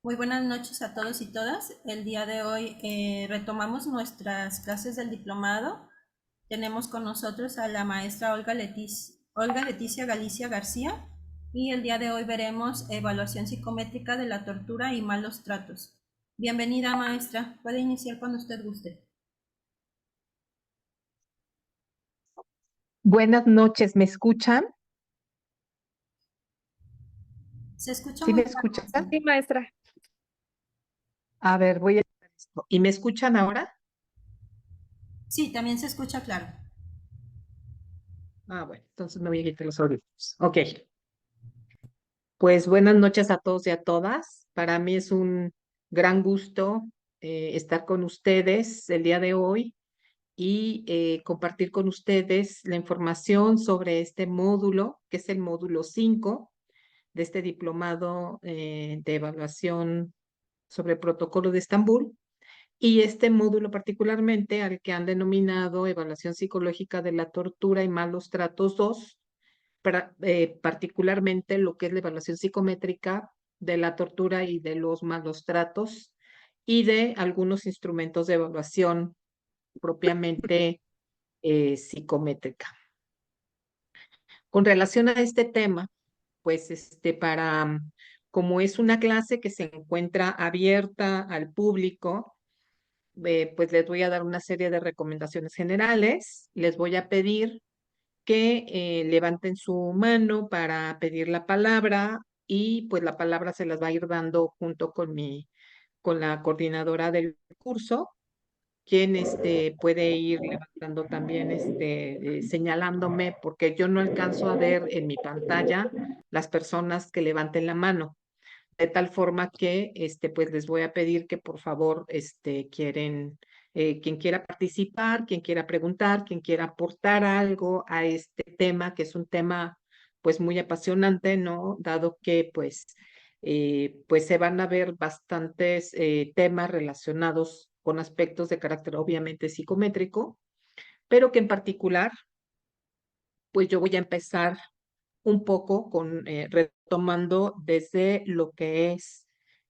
Muy buenas noches a todos y todas. El día de hoy retomamos nuestras clases del diplomado. Tenemos con nosotros a la maestra Olga Leticia Galicia García y el día de hoy veremos evaluación psicométrica de la tortura y malos tratos. Bienvenida, maestra. Puede iniciar cuando usted guste. Buenas noches, ¿me escuchan? Se escucha ¿Sí muy me claro, escuchan? maestra. Sí, maestra. A ver, voy a hacer esto. ¿Y me escuchan ahora? Sí, también se escucha claro. Ah, bueno, entonces me voy a quitar los audífonos. Ok, pues buenas noches a todos y a todas. Para mí es un gran gusto estar con ustedes el día de hoy y compartir con ustedes la información sobre este módulo, que es el módulo 5 de este diplomado de evaluación sobre el protocolo de Estambul. Y este módulo particularmente al que han denominado Evaluación Psicológica de la Tortura y Malos Tratos 2, particularmente lo que es la evaluación psicométrica de la tortura y de los malos tratos y de algunos instrumentos de evaluación propiamente psicométrica. Con relación a este tema, pues como es una clase que se encuentra abierta al público, pues les voy a dar una serie de recomendaciones generales. Les voy a pedir que levanten su mano para pedir la palabra y pues la palabra se las va a ir dando junto con la coordinadora del curso, quien puede ir levantando también, señalándome, porque yo no alcanzo a ver en mi pantalla las personas que levanten la mano de tal forma que pues les voy a pedir que por favor quien quiera participar, quien quiera preguntar, quien quiera aportar algo a este tema, que es un tema pues muy apasionante, ¿no? Dado que pues se van a ver bastantes temas relacionados con aspectos de carácter obviamente psicométrico, pero que en particular pues yo voy a empezar un poco retomando desde lo que es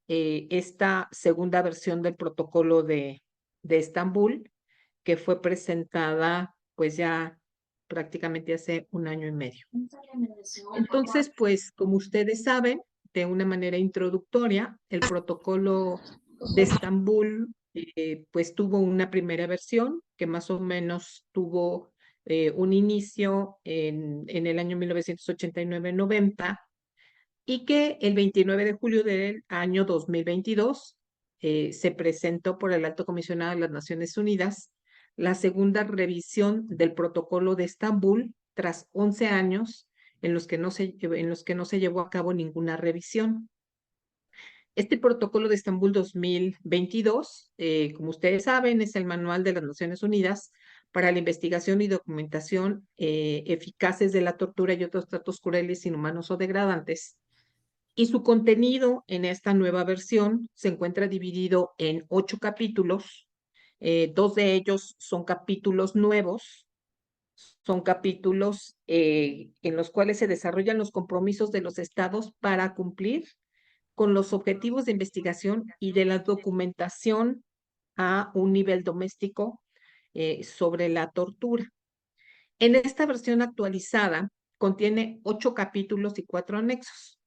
esta segunda versión del protocolo de Estambul, que fue presentada pues ya prácticamente hace un año y medio. Entonces, pues como ustedes saben, de una manera introductoria, el protocolo de Estambul pues tuvo una primera versión que más o menos tuvo un inicio en el año 1989-90 y que el 29 de julio del año 2022 se presentó por el Alto Comisionado de las Naciones Unidas la segunda revisión del protocolo de Estambul tras 11 años en los que no se llevó a cabo ninguna revisión. Este protocolo de Estambul 2022, como ustedes saben, es el manual de las Naciones Unidas para la investigación y documentación eficaces de la tortura y otros tratos crueles, inhumanos o degradantes. Y su contenido en esta nueva versión se encuentra dividido en 8 capítulos. Dos de ellos son capítulos nuevos, son capítulos en los cuales se desarrollan los compromisos de los estados para cumplir con los objetivos de investigación y de la documentación a un nivel doméstico sobre la tortura. En esta versión actualizada contiene 8 capítulos y 4 anexos.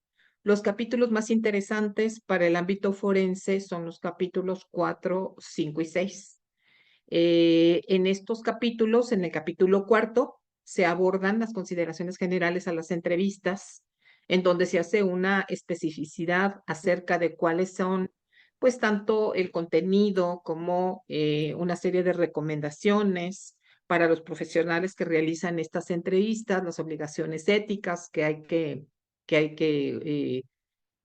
Los capítulos más interesantes para el ámbito forense son los capítulos 4, 5 y 6. En estos capítulos, en el capítulo cuarto, se abordan las consideraciones generales a las entrevistas, en donde se hace una especificidad acerca de cuáles son, pues, tanto el contenido como una serie de recomendaciones para los profesionales que realizan estas entrevistas, las obligaciones éticas que hay que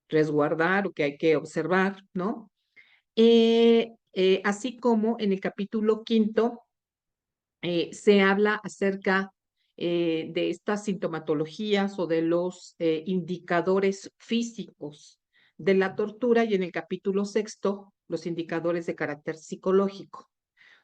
resguardar o que hay que observar, ¿no? Así como en el capítulo quinto se habla acerca de estas sintomatologías o de los indicadores físicos de la tortura y en el capítulo sexto los indicadores de carácter psicológico,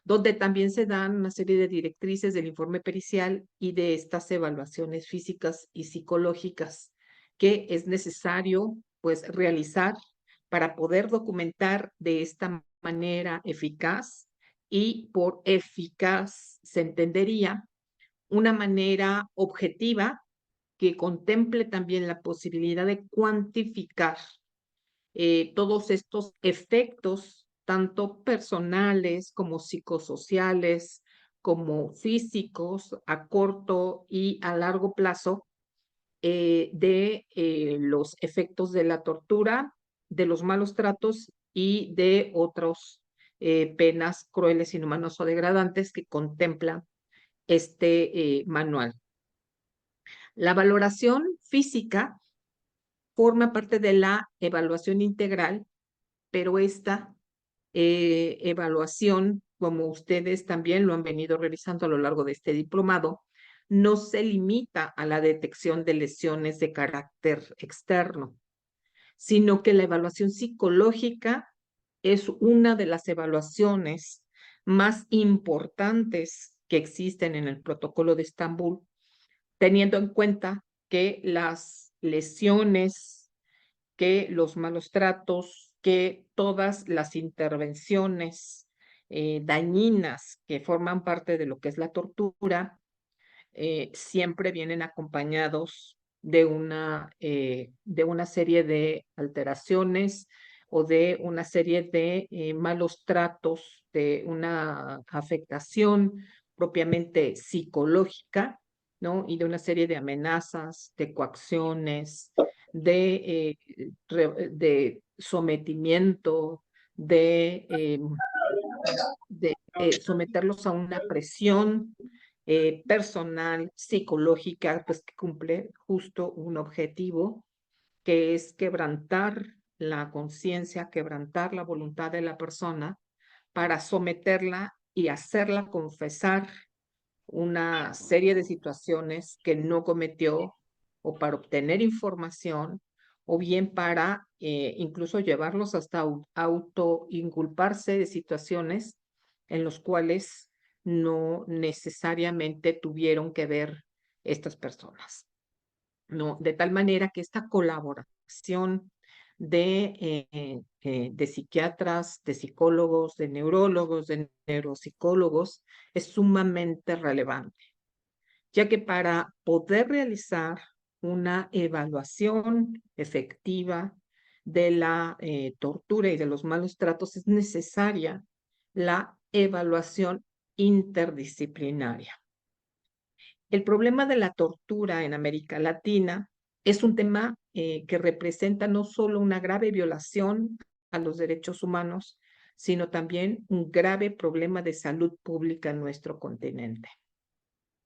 donde también se dan una serie de directrices del informe pericial y de estas evaluaciones físicas y psicológicas que es necesario pues realizar para poder documentar de esta manera eficaz, y por eficaz se entendería una manera objetiva que contemple también la posibilidad de cuantificar todos estos efectos, tanto personales como psicosociales, como físicos, a corto y a largo plazo, de los efectos de la tortura, de los malos tratos y de otros penas crueles, inhumanos o degradantes que contempla este manual. La valoración física forma parte de la evaluación integral, pero esta evaluación, como ustedes también lo han venido revisando a lo largo de este diplomado, no se limita a la detección de lesiones de carácter externo, sino que la evaluación psicológica es una de las evaluaciones más importantes que existen en el protocolo de Estambul, teniendo en cuenta que las lesiones, que los malos tratos, que todas las intervenciones dañinas que forman parte de lo que es la tortura, siempre vienen acompañados de una serie de alteraciones o de una serie de malos tratos, de una afectación propiamente psicológica, ¿no? Y de una serie de amenazas, de coacciones, de sometimiento, de someterlos a una presión personal, psicológica, pues que cumple justo un objetivo, que es quebrantar la conciencia, quebrantar la voluntad de la persona para someterla y hacerla confesar una serie de situaciones que no cometió, o para obtener información, o bien para incluso llevarlos hasta autoinculparse de situaciones en los cuales no necesariamente tuvieron que ver estas personas, ¿no? De tal manera que esta colaboración de psiquiatras, de psicólogos, de neurólogos, de neuropsicólogos es sumamente relevante, ya que para poder realizar una evaluación efectiva de la tortura y de los malos tratos es necesaria la evaluación interdisciplinaria. El problema de la tortura en América Latina es un tema que representa no solo una grave violación a los derechos humanos, sino también un grave problema de salud pública en nuestro continente,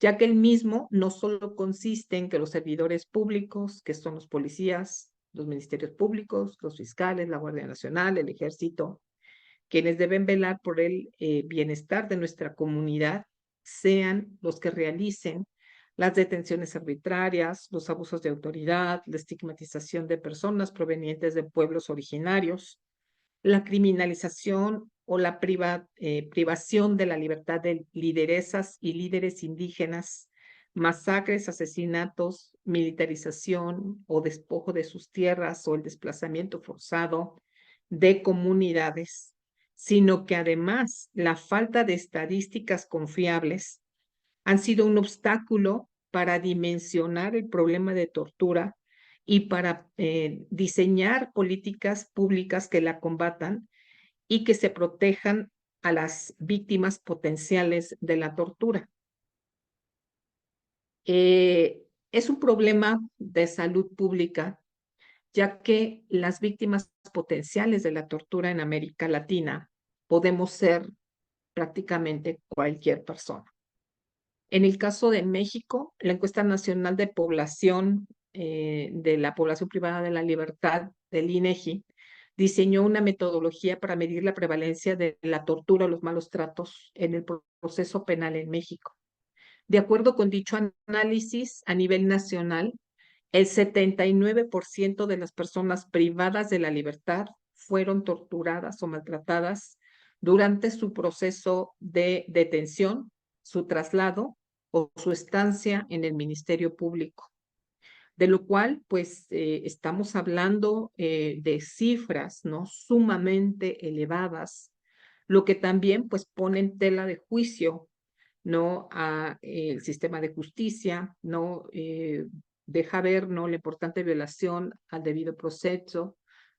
ya que el mismo no solo consiste en que los servidores públicos, que son los policías, los ministerios públicos, los fiscales, la Guardia Nacional, el Ejército, quienes deben velar por el bienestar de nuestra comunidad, sean los que realicen las detenciones arbitrarias, los abusos de autoridad, la estigmatización de personas provenientes de pueblos originarios, la criminalización o la privación de la libertad de lideresas y líderes indígenas, masacres, asesinatos, militarización o despojo de sus tierras o el desplazamiento forzado de comunidades, sino que además la falta de estadísticas confiables han sido un obstáculo para dimensionar el problema de tortura y para diseñar políticas públicas que la combatan y que se protejan a las víctimas potenciales de la tortura. Es un problema de salud pública, ya que las víctimas potenciales de la tortura en América Latina podemos ser prácticamente cualquier persona. En el caso de México, la encuesta nacional de población de la población privada de la libertad del INEGI diseñó una metodología para medir la prevalencia de la tortura o los malos tratos en el proceso penal en México. De acuerdo con dicho análisis, a nivel nacional, el 79% de las personas privadas de la libertad fueron torturadas o maltratadas durante su proceso de detención, su traslado o su estancia en el Ministerio Público. de lo cual pues estamos hablando de cifras, ¿no? Sumamente elevadas, lo que también pues pone en tela de juicio, ¿no? A el sistema de justicia, ¿no? Deja ver, ¿no? La importante violación al debido proceso,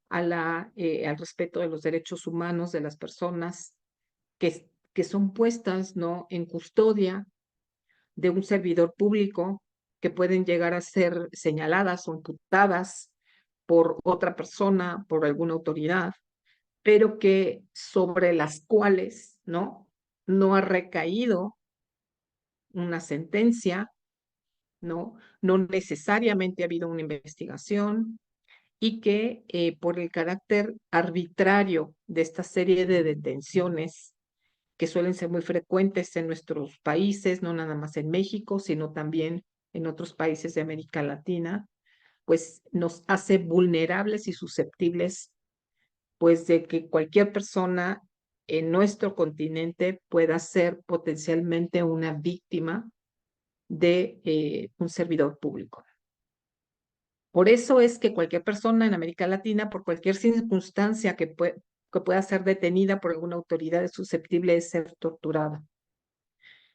al respeto de los derechos humanos de las personas que son puestas, ¿no? En custodia de un servidor público, que pueden llegar a ser señaladas o imputadas por otra persona, por alguna autoridad, pero que sobre las cuales, ¿no? No ha recaído una sentencia, ¿no? No necesariamente ha habido una investigación y que por el carácter arbitrario de esta serie de detenciones que suelen ser muy frecuentes en nuestros países, no nada más en México, sino también en otros países de América Latina, pues nos hace vulnerables y susceptibles, pues de que cualquier persona en nuestro continente pueda ser potencialmente una víctima de un servidor público. Por eso es que cualquier persona en América Latina, por cualquier circunstancia que pueda ser detenida por alguna autoridad, es susceptible de ser torturada.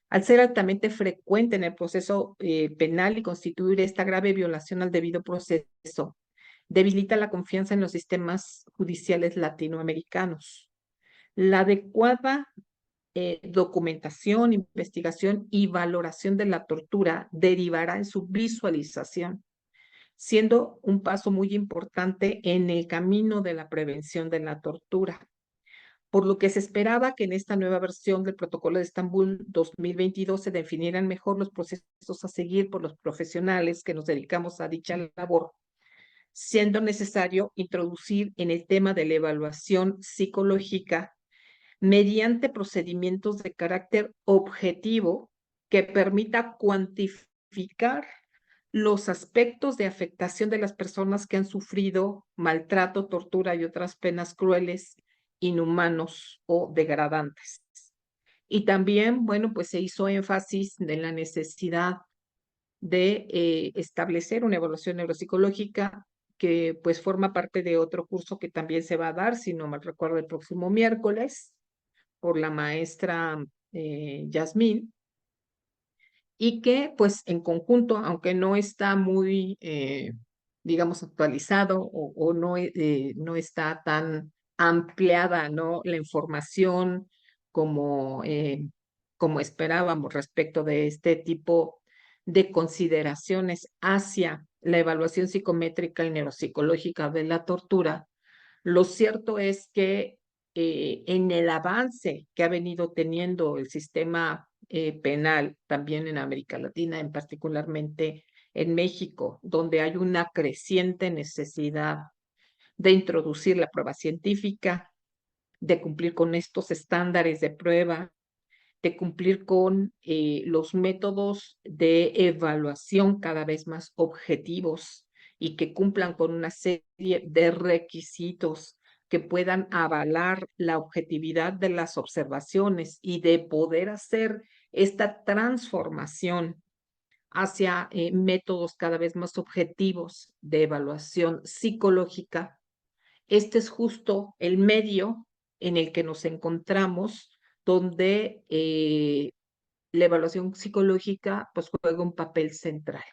Al ser altamente frecuente en el proceso penal y constituir esta grave violación al debido proceso, debilita la confianza en los sistemas judiciales latinoamericanos. La adecuada documentación, investigación y valoración de la tortura derivará en su visualización, siendo un paso muy importante en el camino de la prevención de la tortura, por lo que se esperaba que en esta nueva versión del Protocolo de Estambul 2022 se definieran mejor los procesos a seguir por los profesionales que nos dedicamos a dicha labor, siendo necesario introducir en el tema de la evaluación psicológica mediante procedimientos de carácter objetivo que permita cuantificar los aspectos de afectación de las personas que han sufrido maltrato, tortura y otras penas crueles, inhumanos o degradantes. Y también, bueno, pues se hizo énfasis en la necesidad de establecer una evaluación neuropsicológica que pues forma parte de otro curso que también se va a dar, si no mal recuerdo, el próximo miércoles por la maestra Yasmín, y que pues en conjunto, aunque no está muy, digamos, actualizado o no, no está tan ampliada, ¿no? La información como, como esperábamos respecto de este tipo de consideraciones hacia la evaluación psicométrica y neuropsicológica de la tortura. Lo cierto es que en el avance que ha venido teniendo el sistema penal, también en América Latina, en particularmente en México, donde hay una creciente necesidad de introducir la prueba científica, de cumplir con estos estándares de prueba, de cumplir con los métodos de evaluación cada vez más objetivos y que cumplan con una serie de requisitos que puedan avalar la objetividad de las observaciones y de poder hacer esta transformación hacia métodos cada vez más objetivos de evaluación psicológica. Este es justo el medio en el que nos encontramos, donde la evaluación psicológica pues juega un papel central,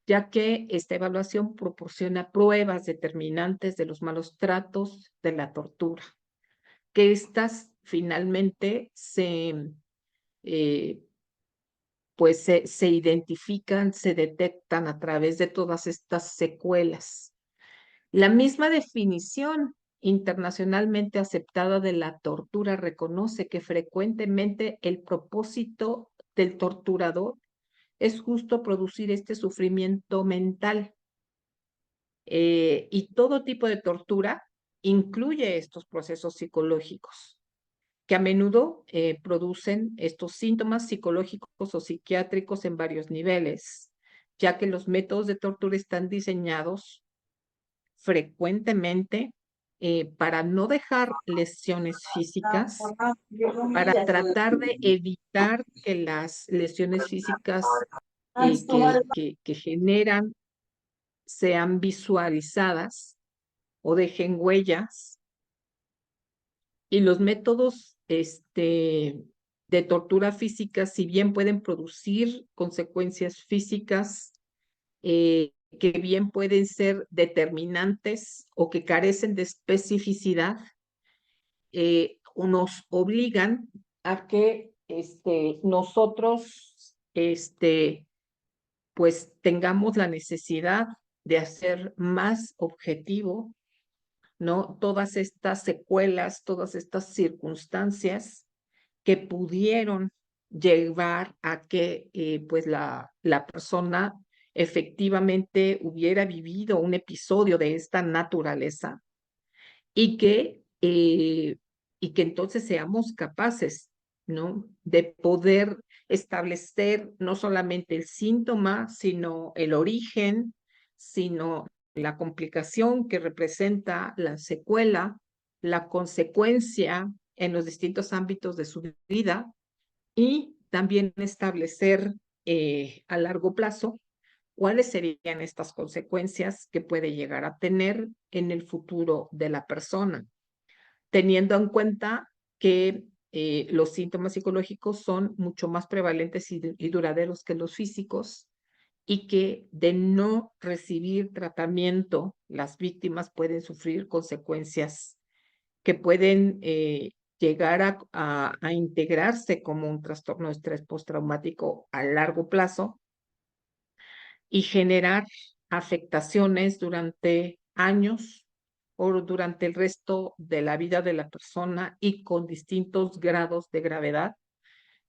ya que esta evaluación proporciona pruebas determinantes de los malos tratos, de la tortura, que estas finalmente eh, se identifican, se detectan a través de todas estas secuelas. La misma definición internacionalmente aceptada de la tortura reconoce que frecuentemente el propósito del torturador es justo producir este sufrimiento mental. Y todo tipo de tortura incluye estos procesos psicológicos, que a menudo producen estos síntomas psicológicos o psiquiátricos en varios niveles, ya que los métodos de tortura están diseñados frecuentemente para no dejar lesiones físicas, para tratar de evitar que las lesiones físicas que generan sean visualizadas o dejen huellas. Y los métodos de tortura física, si bien pueden producir consecuencias físicas, que bien pueden ser determinantes o que carecen de especificidad, nos obligan a que nosotros pues tengamos la necesidad de hacer más objetivo, ¿no? Todas estas secuelas, todas estas circunstancias que pudieron llevar a que pues la persona efectivamente hubiera vivido un episodio de esta naturaleza y que entonces seamos capaces, ¿no? De poder establecer no solamente el síntoma, sino el origen, sino la complicación que representa la secuela, la consecuencia en los distintos ámbitos de su vida y también establecer a largo plazo cuáles serían estas consecuencias que puede llegar a tener en el futuro de la persona, teniendo en cuenta que los síntomas psicológicos son mucho más prevalentes y duraderos que los físicos y que de no recibir tratamiento, las víctimas pueden sufrir consecuencias que pueden llegar a integrarse como un trastorno de estrés postraumático a largo plazo y generar afectaciones durante años o durante el resto de la vida de la persona y con distintos grados de gravedad,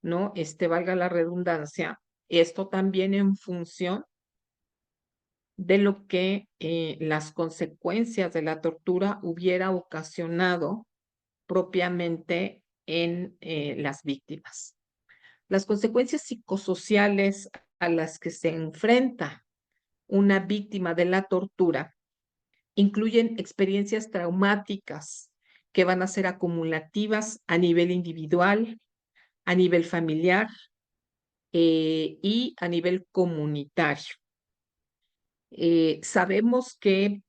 ¿no? Valga la redundancia, esto también en función de lo que las consecuencias de la tortura hubiera ocasionado propiamente en las víctimas. Las consecuencias psicosociales a las que se enfrenta una víctima de la tortura incluyen experiencias traumáticas que van a ser acumulativas a nivel individual, a nivel familiar y a nivel comunitario. Sabemos que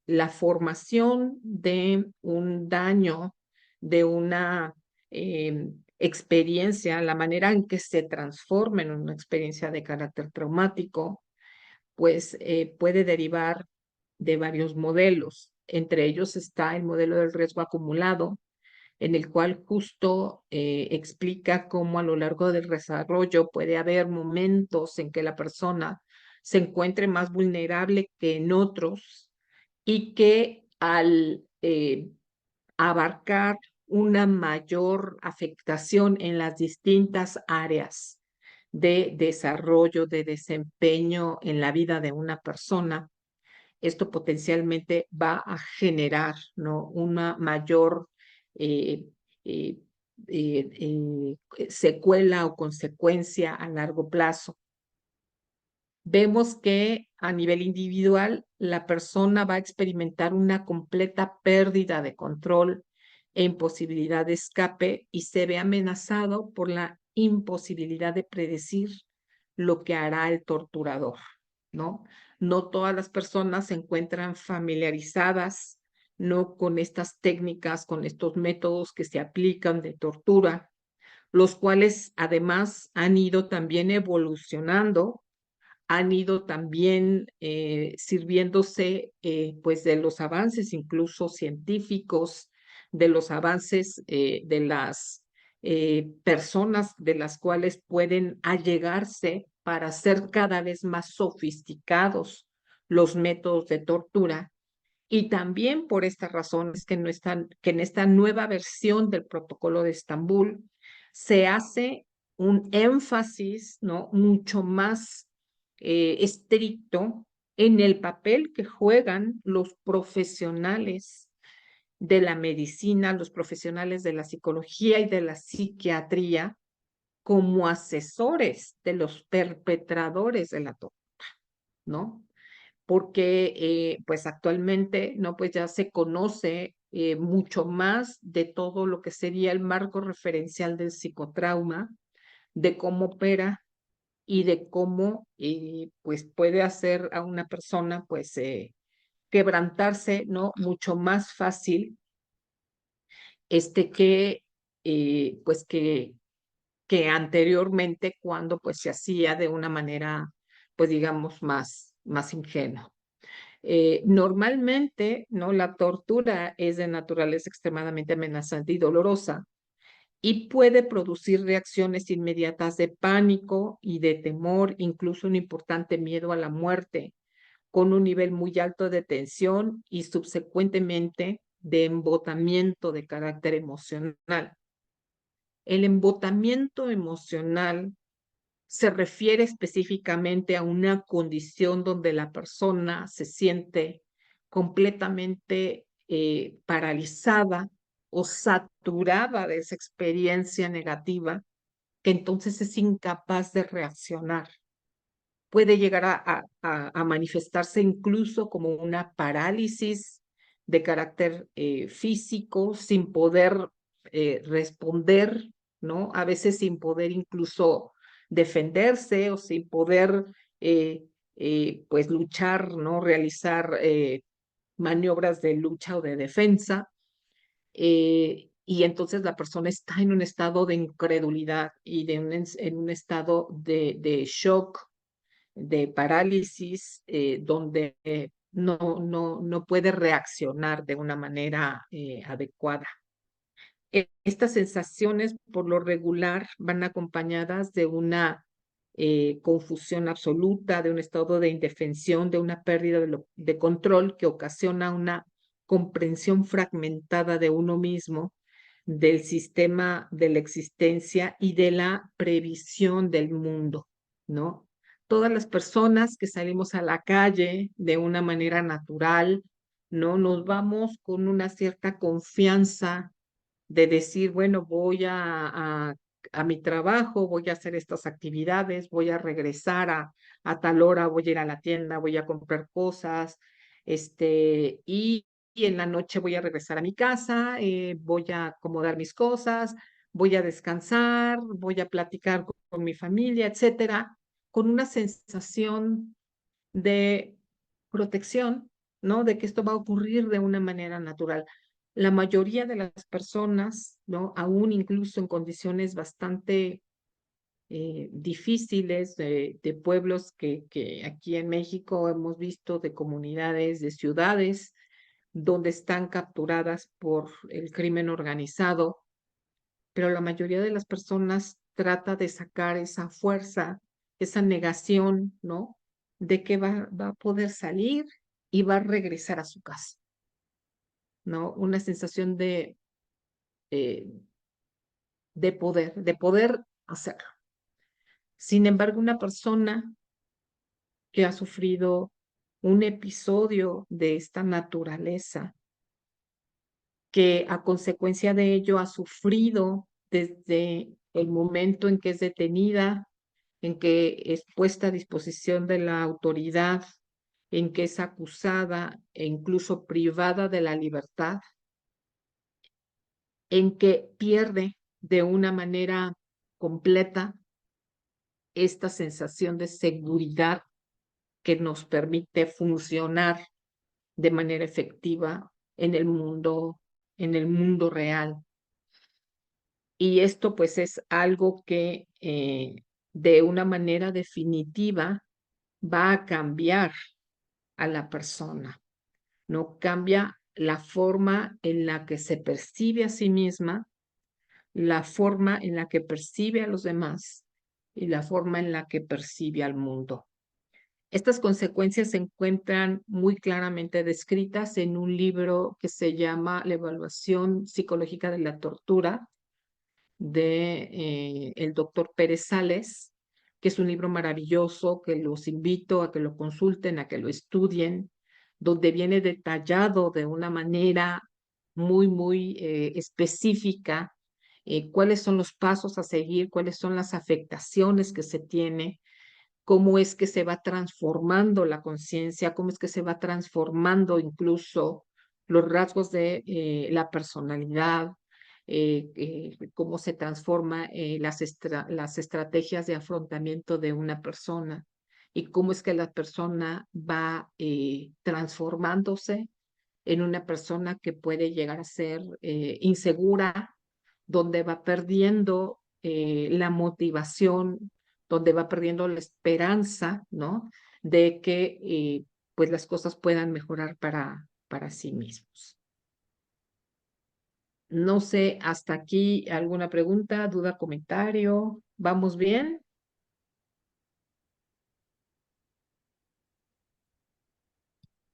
la formación de un daño, de una experiencia, la manera en que se transforma en una experiencia de carácter traumático, pues puede derivar de varios modelos. Entre ellos está el modelo del riesgo acumulado, en el cual justo explica cómo a lo largo del desarrollo puede haber momentos en que la persona se encuentre más vulnerable que en otros y que al abarcar una mayor afectación en las distintas áreas de desarrollo, de desempeño en la vida de una persona, esto potencialmente va a generar, ¿no? Una mayor eh, eh, secuela o consecuencia a largo plazo. Vemos que a nivel individual la persona va a experimentar una completa pérdida de control e imposibilidad de escape y se ve amenazado por la imposibilidad de predecir lo que hará el torturador, ¿no? No todas las personas se encuentran familiarizadas, ¿no? Con estas técnicas, con estos métodos que se aplican de tortura, los cuales además han ido también evolucionando, han ido también sirviéndose pues de los avances incluso científicos, de los avances de las personas de las cuales pueden allegarse para ser cada vez más sofisticados los métodos de tortura. Y también por estas razones que en esta nueva versión del protocolo de Estambul se hace un énfasis, ¿no? Mucho más estricto en el papel que juegan los profesionales de la medicina, los profesionales de la psicología y de la psiquiatría como asesores de los perpetradores de la tortura, ¿no? Porque pues actualmente, ¿no? Pues ya se conoce mucho más de todo lo que sería el marco referencial del psicotrauma, de cómo opera y de cómo pues puede hacer a una persona pues quebrantarse, ¿no? Mucho más fácil que pues que anteriormente cuando pues se hacía de una manera pues digamos más ingenua. Normalmente, ¿no? La tortura es de naturaleza extremadamente amenazante y dolorosa y puede producir reacciones inmediatas de pánico y de temor, incluso un importante miedo a la muerte, con un nivel muy alto de tensión y subsecuentemente de embotamiento de carácter emocional. El embotamiento emocional se refiere específicamente a una condición donde la persona se siente completamente paralizada o saturada de esa experiencia negativa, que entonces es incapaz de reaccionar. Puede llegar a manifestarse incluso como una parálisis de carácter físico, sin poder responder, ¿no? A veces sin poder incluso defenderse o sin poder, pues, luchar, ¿no? Realizar maniobras de lucha o de defensa. Y entonces la persona está en un estado de incredulidad y en un estado de shock, de parálisis, donde no puede reaccionar de una manera adecuada. Estas sensaciones, por lo regular, van acompañadas de una confusión absoluta, de un estado de indefensión, de una pérdida de control que ocasiona una comprensión fragmentada de uno mismo, del sistema de la existencia y de la previsión del mundo, ¿no? Todas las personas que salimos a la calle de una manera natural, ¿no? Nos vamos con una cierta confianza de decir, bueno, voy a mi trabajo, voy a hacer estas actividades, voy a regresar a tal hora, voy a ir a la tienda, voy a comprar cosas, y en la noche voy a regresar a mi casa, voy a acomodar mis cosas, voy a descansar, voy a platicar con mi familia, etcétera, con una sensación de protección, ¿no? De que esto va a ocurrir de una manera natural. La mayoría de las personas, ¿no? Aún incluso en condiciones bastante difíciles de pueblos que aquí en México hemos visto, de comunidades, de ciudades, donde están capturadas por el crimen organizado, pero la mayoría de las personas trata de sacar esa fuerza, esa negación, ¿no? De que va a poder salir y va a regresar a su casa, ¿no? Una sensación eh, de poder hacerlo. Sin embargo, una persona que ha sufrido un episodio de esta naturaleza, que a consecuencia de ello ha sufrido desde el momento en que es detenida, en que es puesta a disposición de la autoridad, en que es acusada e incluso privada de la libertad, en que pierde de una manera completa esta sensación de seguridad que nos permite funcionar de manera efectiva en el mundo real. Y esto pues es algo que de una manera definitiva va a cambiar a la persona, ¿no? Cambia la forma en la que se percibe a sí misma, la forma en la que percibe a los demás y la forma en la que percibe al mundo. Estas consecuencias se encuentran muy claramente descritas en un libro que se llama La evaluación psicológica de la tortura, de el doctor Pérez Sales, que es un libro maravilloso que los invito a que lo consulten, a que lo estudien, donde viene detallado de una manera muy específica cuáles son los pasos a seguir, cuáles son las afectaciones que se tiene, cómo es que se va transformando la conciencia, cómo es que se va transformando incluso los rasgos de la personalidad, cómo se transforma las estrategias de afrontamiento de una persona y cómo es que la persona va transformándose en una persona que puede llegar a ser insegura, donde va perdiendo la motivación, donde va perdiendo la esperanza, ¿no? De que pues las cosas puedan mejorar para sí mismos. No sé, hasta aquí alguna pregunta, duda, comentario. ¿Vamos bien?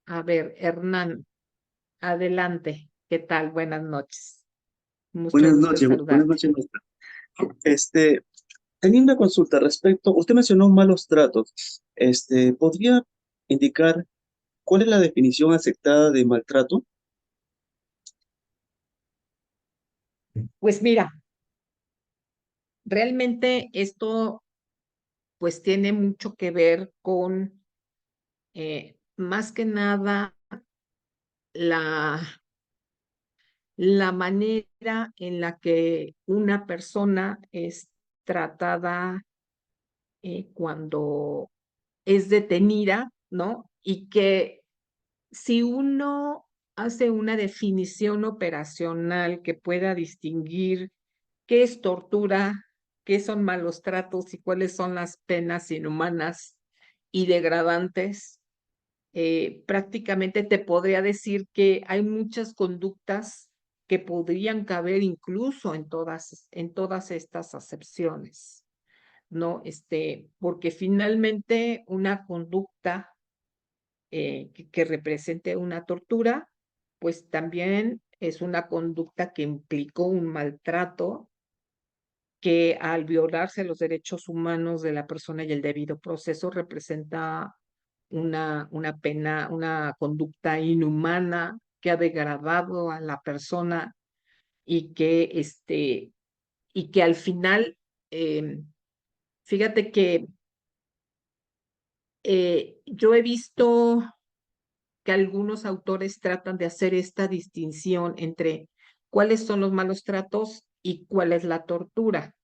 A ver, Hernán, adelante. ¿Qué tal? Buenas noches. Mucho gusto en Buenas saludarte. noches, maestra. Este, Tenía una consulta respecto, usted mencionó malos tratos. ¿Podría indicar cuál es la definición aceptada de maltrato? Pues mira, realmente esto pues tiene mucho que ver con más que nada la, la manera en la que una persona es tratada cuando es detenida, ¿no? Y que si uno hace una definición operacional que pueda distinguir qué es tortura, qué son malos tratos y cuáles son las penas inhumanas y degradantes, prácticamente te podría decir que hay muchas conductas que podrían caber incluso en todas estas acepciones, ¿no? Porque finalmente una conducta que represente una tortura, pues también es una conducta que implicó un maltrato que al violarse los derechos humanos de la persona y el debido proceso representa una pena, una conducta inhumana que ha degradado a la persona y que al final, eh, fíjate que yo he visto que algunos autores tratan de hacer esta distinción entre cuáles son los malos tratos y cuál es la tortura,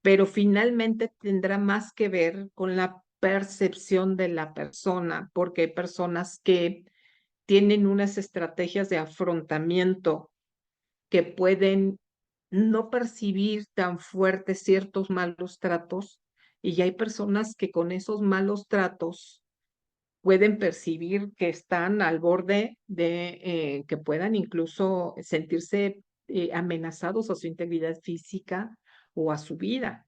pero finalmente tendrá más que ver con la percepción de la persona, porque hay personas que tienen unas estrategias de afrontamiento que pueden no percibir tan fuertes ciertos malos tratos y hay personas que con esos malos tratos pueden percibir que están al borde de que puedan incluso sentirse amenazados a su integridad física o a su vida.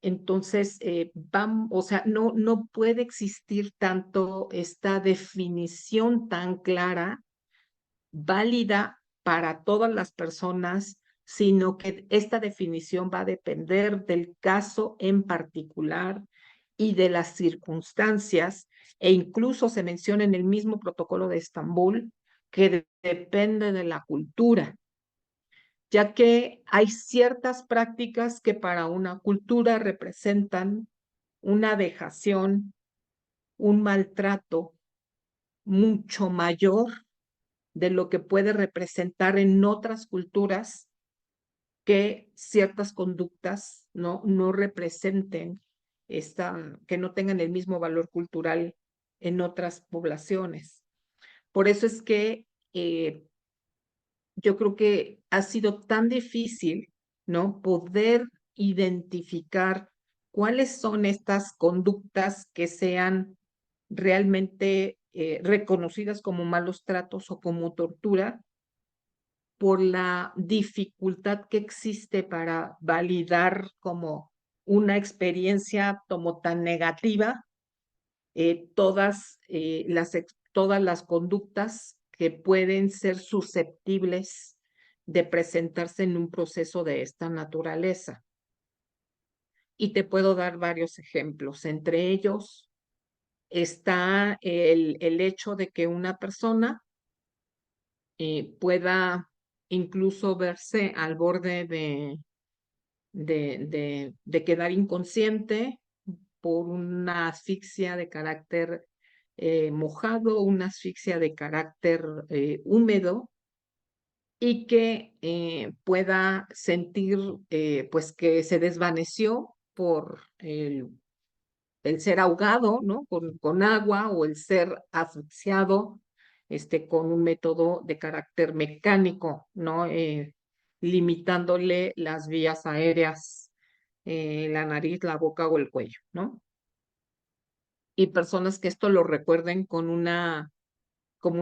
Entonces, o sea, no puede existir tanto esta definición tan clara, válida para todas las personas, sino que esta definición va a depender del caso en particular y de las circunstancias, e incluso se menciona en el mismo protocolo de Estambul que depende de la cultura, ya que hay ciertas prácticas que para una cultura representan una vejación, un maltrato mucho mayor de lo que puede representar en otras culturas que ciertas conductas no representen que no tengan el mismo valor cultural en otras poblaciones. Por eso es que yo creo que ha sido tan difícil, ¿no? Poder identificar cuáles son estas conductas que sean realmente reconocidas como malos tratos o como tortura por la dificultad que existe para validar como una experiencia como tan negativa todas las conductas que pueden ser susceptibles de presentarse en un proceso de esta naturaleza. Y te puedo dar varios ejemplos. Entre ellos está el hecho de que una persona pueda incluso verse al borde de quedar inconsciente por una asfixia de carácter mojado, una asfixia de carácter húmedo, y que pueda sentir pues que se desvaneció por el ser ahogado, ¿no? Con agua o el ser asfixiado con un método de carácter mecánico, ¿no? Limitándole las vías aéreas, la nariz, la boca o el cuello, ¿no? Y personas que esto lo recuerden como una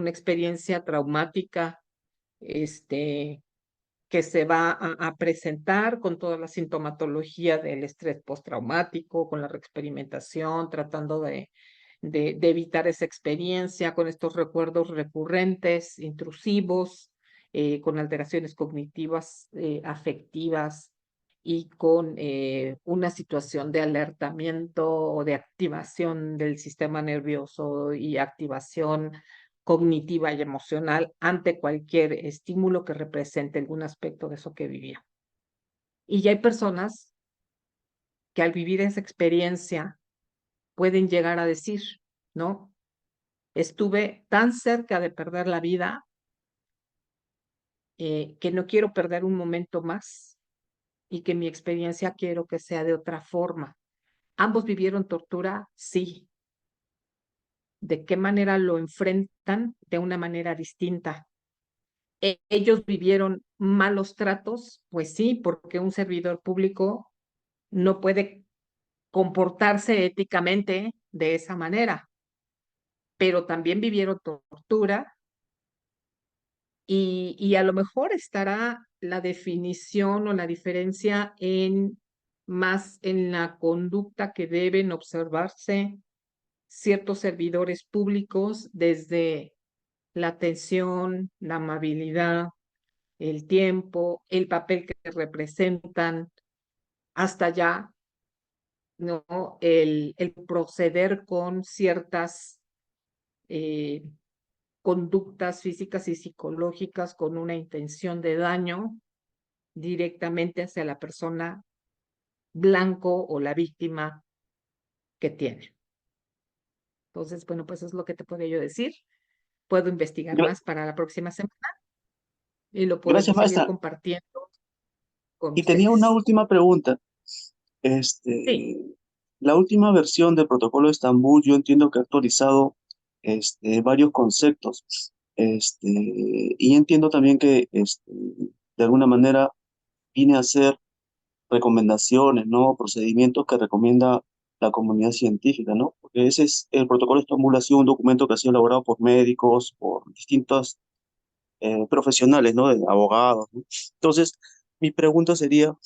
experiencia traumática, que se va a presentar con toda la sintomatología del estrés postraumático, con la reexperimentación, tratando de evitar esa experiencia, con estos recuerdos recurrentes, intrusivos, con alteraciones cognitivas, afectivas y con una situación de alertamiento o de activación del sistema nervioso y activación cognitiva y emocional ante cualquier estímulo que represente algún aspecto de eso que vivía. Y ya hay personas que al vivir esa experiencia pueden llegar a decir, ¿no? Estuve tan cerca de perder la vida que no quiero perder un momento más y que mi experiencia quiero que sea de otra forma. ¿Ambos vivieron tortura? Sí. ¿De qué manera lo enfrentan? De una manera distinta. ¿Ellos vivieron malos tratos? Pues sí, porque un servidor público no puede comportarse éticamente de esa manera, pero también vivieron tortura y a lo mejor estará la definición o la diferencia más en la conducta que deben observarse ciertos servidores públicos desde la atención, la amabilidad, el tiempo, el papel que representan, hasta ya, ¿no? El proceder con ciertas eh, conductas físicas y psicológicas con una intención de daño directamente hacia la persona blanco o la víctima que tiene. Entonces, bueno, pues es lo que te podría yo decir. Puedo investigar Gra- más para la próxima semana y lo Gracias, podemos seguir maestra. compartiendo con Y tenía una ustedes. última pregunta. Sí. Este, la última versión del protocolo de Estambul, yo entiendo que ha actualizado varios conceptos. Y entiendo también que de alguna manera viene a ser recomendaciones, ¿no? Procedimientos que recomienda la comunidad científica, ¿no? Porque ese es el protocolo de Estambul, ha sido un documento que ha sido elaborado por médicos, por distintos profesionales, ¿no? De abogados, ¿no? Entonces, mi pregunta sería,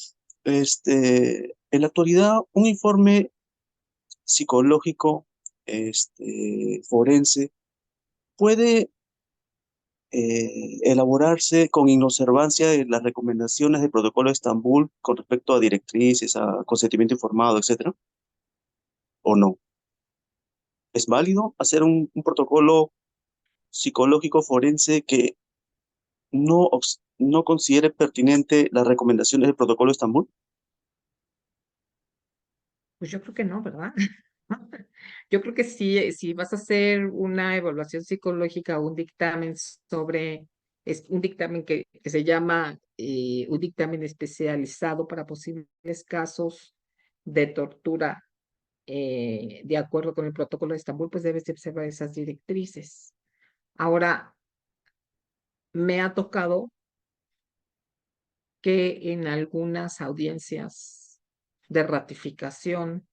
en la actualidad, un informe psicológico, forense, puede elaborarse con inobservancia de las recomendaciones del protocolo de Estambul con respecto a directrices, a consentimiento informado, etcétera, ¿o no? ¿Es válido hacer un protocolo psicológico forense que no considere pertinente las recomendaciones del protocolo de Estambul? Pues yo creo que no, ¿verdad? Yo creo que sí, si vas a hacer una evaluación psicológica o un dictamen es un dictamen que se llama un dictamen especializado para posibles casos de tortura de acuerdo con el protocolo de Estambul, pues debes de observar esas directrices. Ahora, me ha tocado que en algunas audiencias de ratificación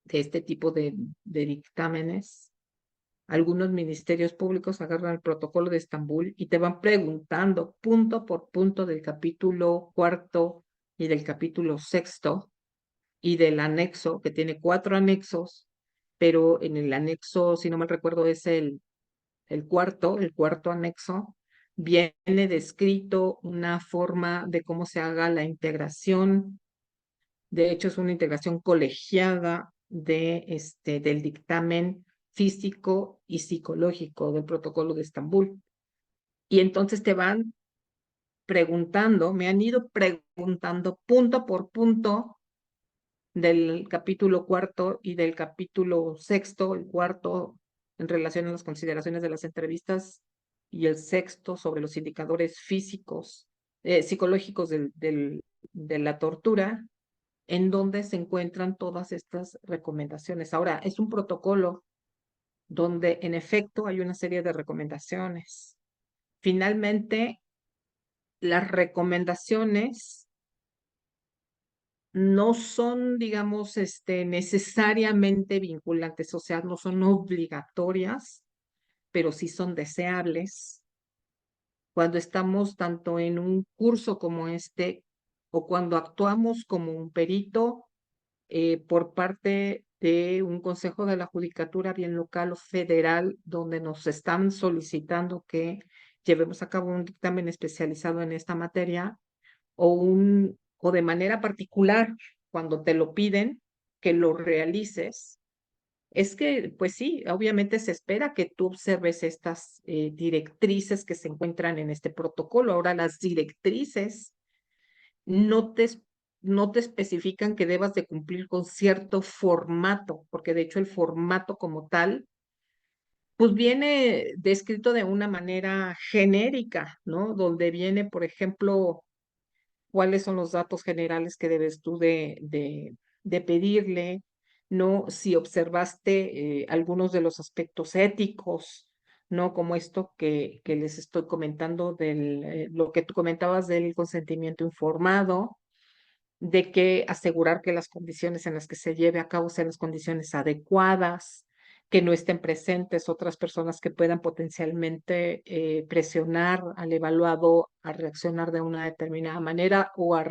de este tipo de dictámenes, algunos ministerios públicos agarran el protocolo de Estambul y te van preguntando punto por punto del capítulo cuarto y del capítulo sexto y del anexo, que tiene 4 anexos, pero en el anexo, si no mal recuerdo, es el cuarto anexo, viene descrito una forma de cómo se haga la integración. De hecho, es una integración colegiada del dictamen físico y psicológico del protocolo de Estambul. Y entonces te van preguntando, me han ido preguntando punto por punto del capítulo cuarto y del capítulo sexto, el cuarto, en relación a las consideraciones de las entrevistas y el sexto sobre los indicadores físicos, psicológicos de la tortura, en donde se encuentran todas estas recomendaciones. Ahora, es un protocolo donde en efecto hay una serie de recomendaciones. Finalmente, las recomendaciones no son, digamos, necesariamente vinculantes, o sea, no son obligatorias, pero sí son deseables. Cuando estamos tanto en un curso como este, o cuando actuamos como un perito por parte de un consejo de la judicatura, bien local o federal, donde nos están solicitando que llevemos a cabo un dictamen especializado en esta materia, o de manera particular, cuando te lo piden, que lo realices. Es que, pues sí, obviamente se espera que tú observes estas directrices que se encuentran en este protocolo. Ahora, las directrices no te, no te especifican que debas de cumplir con cierto formato, porque de hecho el formato como tal, pues viene descrito de una manera genérica, ¿no? Donde viene, por ejemplo, cuáles son los datos generales que debes tú de pedirle, ¿no? Si observaste algunos de los aspectos éticos, ¿no? Como esto que les estoy comentando lo que tú comentabas del consentimiento informado, de que asegurar que las condiciones en las que se lleve a cabo sean las condiciones adecuadas, que no estén presentes otras personas que puedan potencialmente presionar al evaluado a reaccionar de una determinada manera o a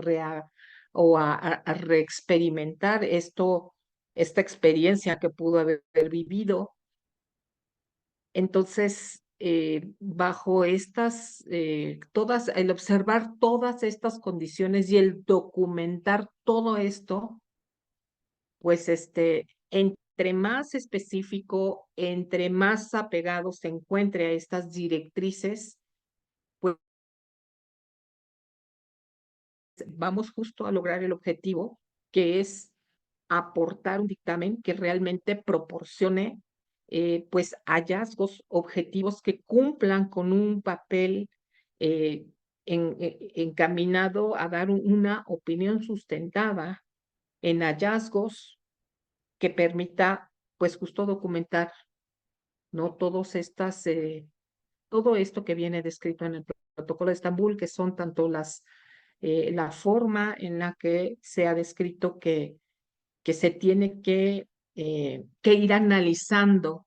reexperimentar esta experiencia que pudo haber vivido. Entonces, bajo el observar todas estas condiciones y el documentar todo esto, pues entre más específico, entre más apegado se encuentre a estas directrices, pues vamos justo a lograr el objetivo, que es aportar un dictamen que realmente proporcione pues hallazgos objetivos que cumplan con un papel eh, encaminado a dar una opinión sustentada en hallazgos que permita pues justo documentar, ¿no? Todo esto que viene descrito en el protocolo de Estambul, que son tanto la forma en la que se ha descrito que se tiene que ir analizando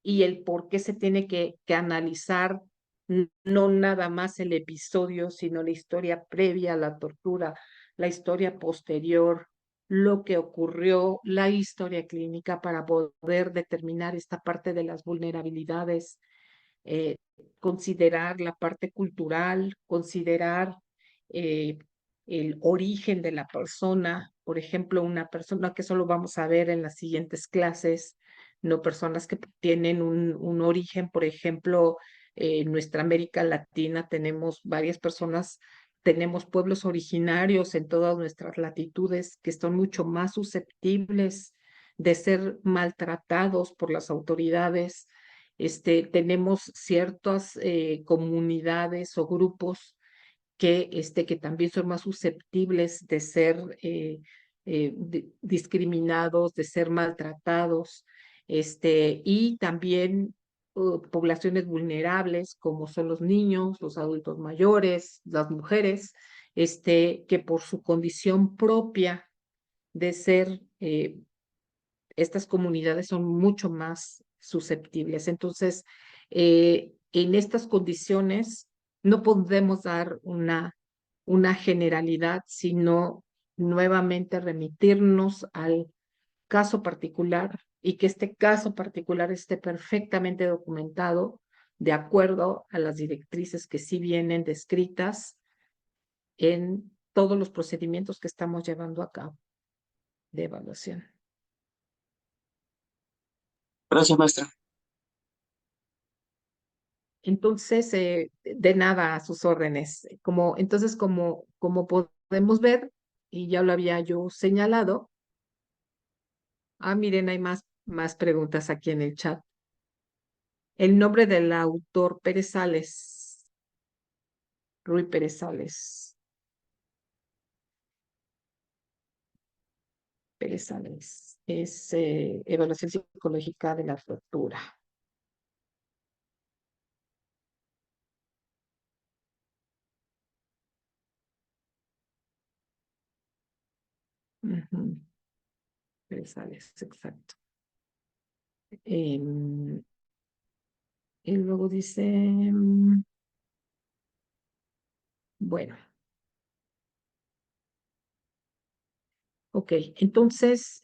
y el por qué se tiene que analizar no nada más el episodio, sino la historia previa a la tortura, la historia posterior, lo que ocurrió, la historia clínica para poder determinar esta parte de las vulnerabilidades, eh, considerar la parte cultural, considerar eh, el origen de la persona, por ejemplo, una persona que solo vamos a ver en las siguientes clases, no personas que tienen un origen, por ejemplo, en nuestra América Latina tenemos varias personas, tenemos pueblos originarios en todas nuestras latitudes que son mucho más susceptibles de ser maltratados por las autoridades. Tenemos ciertas comunidades o grupos que también son más susceptibles de ser discriminados, de ser maltratados, y también poblaciones vulnerables como son los niños, los adultos mayores, las mujeres, que por su condición propia de ser estas comunidades son mucho más susceptibles. Entonces, en estas condiciones no podemos dar una generalidad, sino nuevamente remitirnos al caso particular y que este caso particular esté perfectamente documentado de acuerdo a las directrices que sí vienen descritas en todos los procedimientos que estamos llevando a cabo de evaluación. Gracias, maestra. Entonces, de nada a sus órdenes. Como podemos ver, y ya lo había yo señalado, miren, hay más preguntas aquí en el chat. El nombre del autor, Pérez Sales, Rui Pérez Sales. Pérez Sales. Es Evaluación Psicológica de la Tortura. Ujú. Pérez Sales, exacto. Y luego dice, bueno, ok, entonces,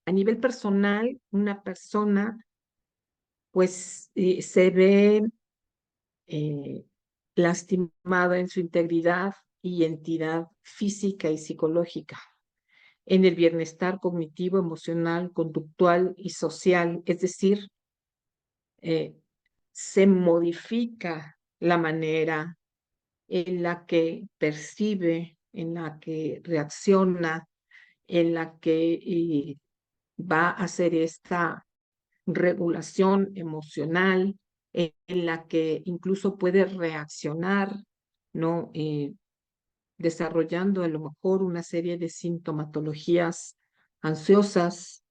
a nivel personal, una persona pues se ve eh, lastimada en su integridad y entidad física y psicológica, en el bienestar cognitivo, emocional, conductual y social, es decir, eh, se modifica la manera en la que percibe, en la que reacciona, en la que va a hacer esta regulación emocional, en la que incluso puede reaccionar, ¿no? Desarrollando a lo mejor una serie de sintomatologías ansiosas,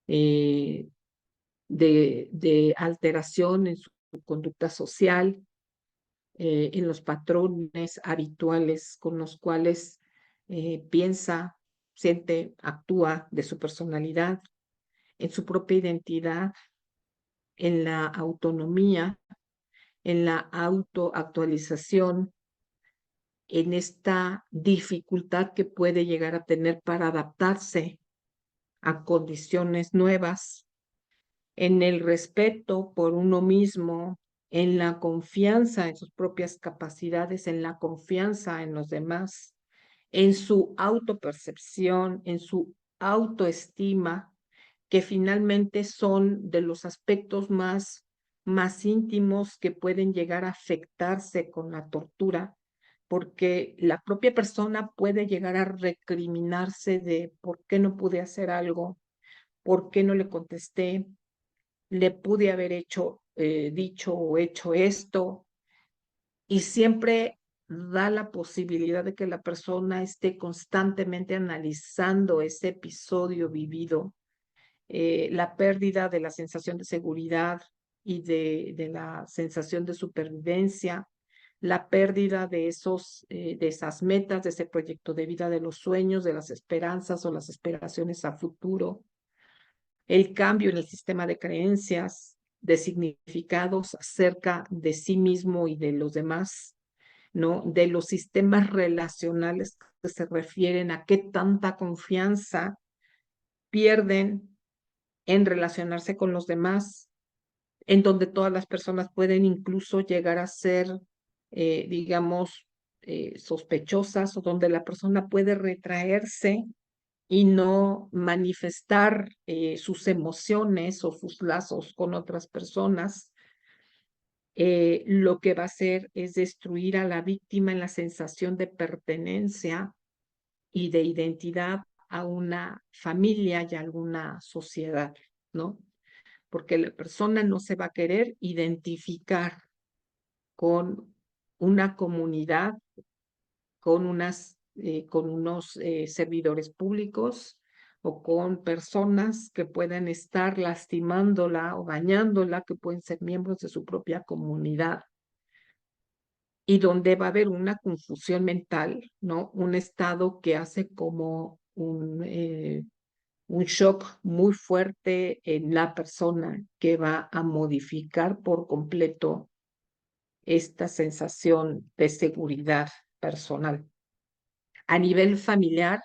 eh, de alteración en su conducta social, en los patrones habituales con los cuales piensa, siente, actúa de su personalidad, en su propia identidad, en la autonomía, en la autoactualización, en esta dificultad que puede llegar a tener para adaptarse a condiciones nuevas, en el respeto por uno mismo, en la confianza en sus propias capacidades, en la confianza en los demás, en su autopercepción, en su autoestima, que finalmente son de los aspectos más íntimos que pueden llegar a afectarse con la tortura, porque la propia persona puede llegar a recriminarse de por qué no pude hacer algo, por qué no le contesté, le pude haber dicho o hecho esto, y siempre da la posibilidad de que la persona esté constantemente analizando ese episodio vivido, la pérdida de la sensación de seguridad y de la sensación de supervivencia, la pérdida de esas metas, de ese proyecto de vida, de los sueños, de las esperanzas o las aspiraciones a futuro, el cambio en el sistema de creencias, de significados acerca de sí mismo y de los demás, ¿no? De los sistemas relacionales que se refieren a qué tanta confianza pierden en relacionarse con los demás, en donde todas las personas pueden incluso llegar a ser, digamos, sospechosas, o donde la persona puede retraerse y no manifestar sus emociones o sus lazos con otras personas. Lo que va a hacer es destruir a la víctima en la sensación de pertenencia y de identidad a una familia y a alguna sociedad, ¿no? Porque la persona no se va a querer identificar con una comunidad, con unos servidores públicos o con personas que puedan estar lastimándola o dañándola, que pueden ser miembros de su propia comunidad, y donde va a haber una confusión mental, ¿no? Un estado que hace como un shock muy fuerte en la persona, que va a modificar por completo esta sensación de seguridad personal. A nivel familiar,